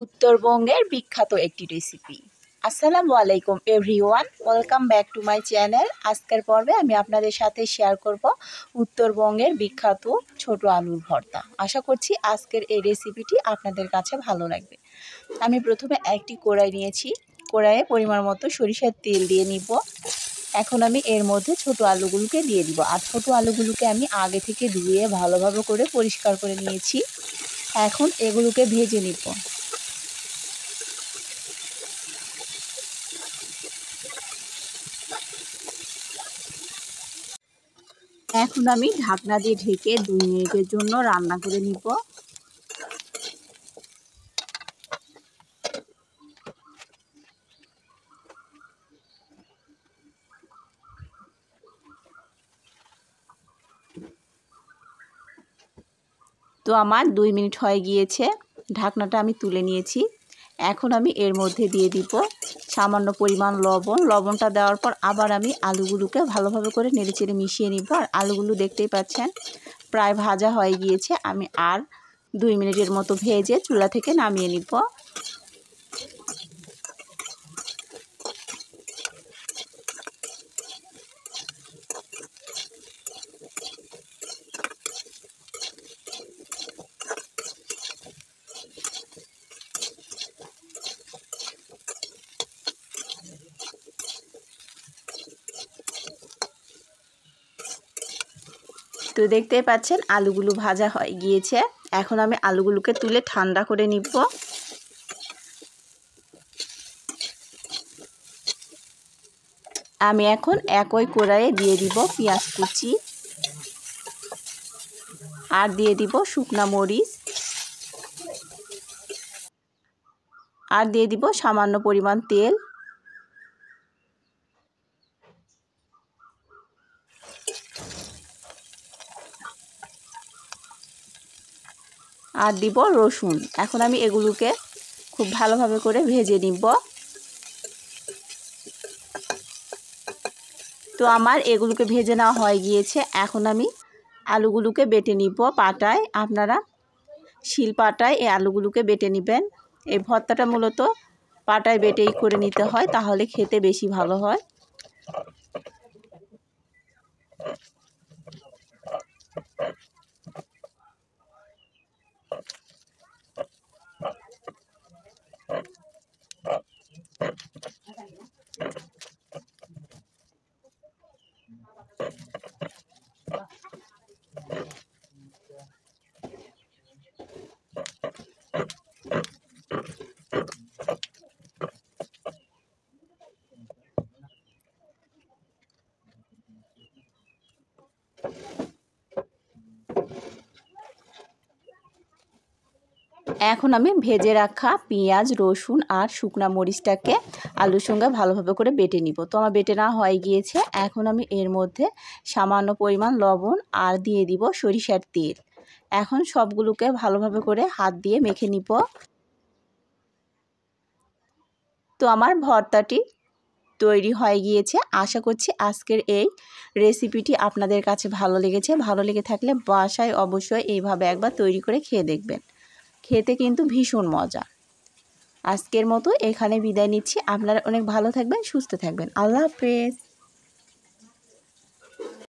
উত্তরবঙ্গের বিখ্যাত একটি রেসিপি। আসসালামু আলাইকুম everyone, welcome back to my channel. আজকের পর্বে আমি আপনাদের সাথে শেয়ার করব উত্তরবঙ্গের বিখ্যাত ছোট আলুর ভর্তা। আশা করছি আজকের এই রেসিপিটি আপনাদের কাছে ভালো লাগবে। আমি প্রথমে একটি কড়াই নিয়েছি, কড়াইয়ে পরিমাণ মতো সরিষার তেল দিয়ে নিব। এখন আমি এর মধ্যে ছোট আলুগুলোকে দিয়ে দিব। আর ছোট আলুগুলোকে আমি আগে থেকে ধুয়ে ভালোভাবে করে পরিষ্কার করে নিয়েছি। এখন এগুলোকে ভেজে নিব। এখন আমি ঢাকনা দিয়ে ঢেকে 2 মিনিটের জন্য রান্না করে নিব। তো আমার 2 মিনিট হয়ে গিয়েছে, ঢাকনাটা আমি তুলে নিয়েছি। এখন আমি এর মধ্যে দিয়ে দিব সামান্য পরিমাণ লবণ। লবণটা দেওয়ার পর আবার আমি আলুগুলোকে ভালোভাবে করে নেড়েচেড়ে মিশিয়ে নিব। আর আলুগুলো দেখতেই পাচ্ছেন প্রায় ভাজা হয়ে গিয়েছে। আমি আর 2 মিনিটের মতো ভেজে চুলা থেকে নামিয়ে নিব। তো দেখতেই পাচ্ছেন আলুগুলো ভাজা হয়ে গিয়েছে। এখন আমি আলুগুলোকে তুলে ঠান্ডা করে নিব। আমি এখন একই কড়াইয়ে দিয়ে দিব পেঁয়াজ কুচি, আর দিয়ে দিব শুকনা মরিচ, আর দিয়ে দিব সামান্য পরিমাণ তেল। আর দিব রসুন। এখন আমি এগুলোকে খুব ভালোভাবে করে ভেজে নিব। তো আমার এগুলোকে ভেজে নেওয়া হয়ে গিয়েছে। এখন আমি আলুগুলোকে বেটে নিব পাটায়। আপনারা শিল পাটায় এই আলুগুলোকে বেটে নেবেন। এই ভর্তাটা মূলত পাটায় বেটেই করে নিতে হয়, তাহলে খেতে বেশি ভালো হয়। এখন আমি ভেজে রাখা পেঁয়াজ, রসুন আর শুকনা মরিচটাকে আলুর সঙ্গে ভালোভাবে করে বেটে নিব। তো আমার বেটে নেওয়া হয়ে গিয়েছে। এখন আমি এর মধ্যে সামান্য পরিমাণ লবণ আর দিয়ে দিব সরিষার তেল। এখন সবগুলোকে ভালোভাবে করে হাত দিয়ে মেখে নিব। তো আমার ভর্তাটি তৈরি হয়ে গিয়েছে। আশা করছি আজকের এই রেসিপিটি আপনাদের কাছে ভালো লেগেছে। ভালো লেগে থাকলে বাসায় অবশ্যই এইভাবে একবার তৈরি করে খেয়ে দেখবেন। খেতে কিন্তু ভীষণ মজা। আজকের মতো এখানে বিদায় নিচ্ছি। আপনারা অনেক ভালো থাকবেন, সুস্থ থাকবেন। আল্লাহ হাফেজ।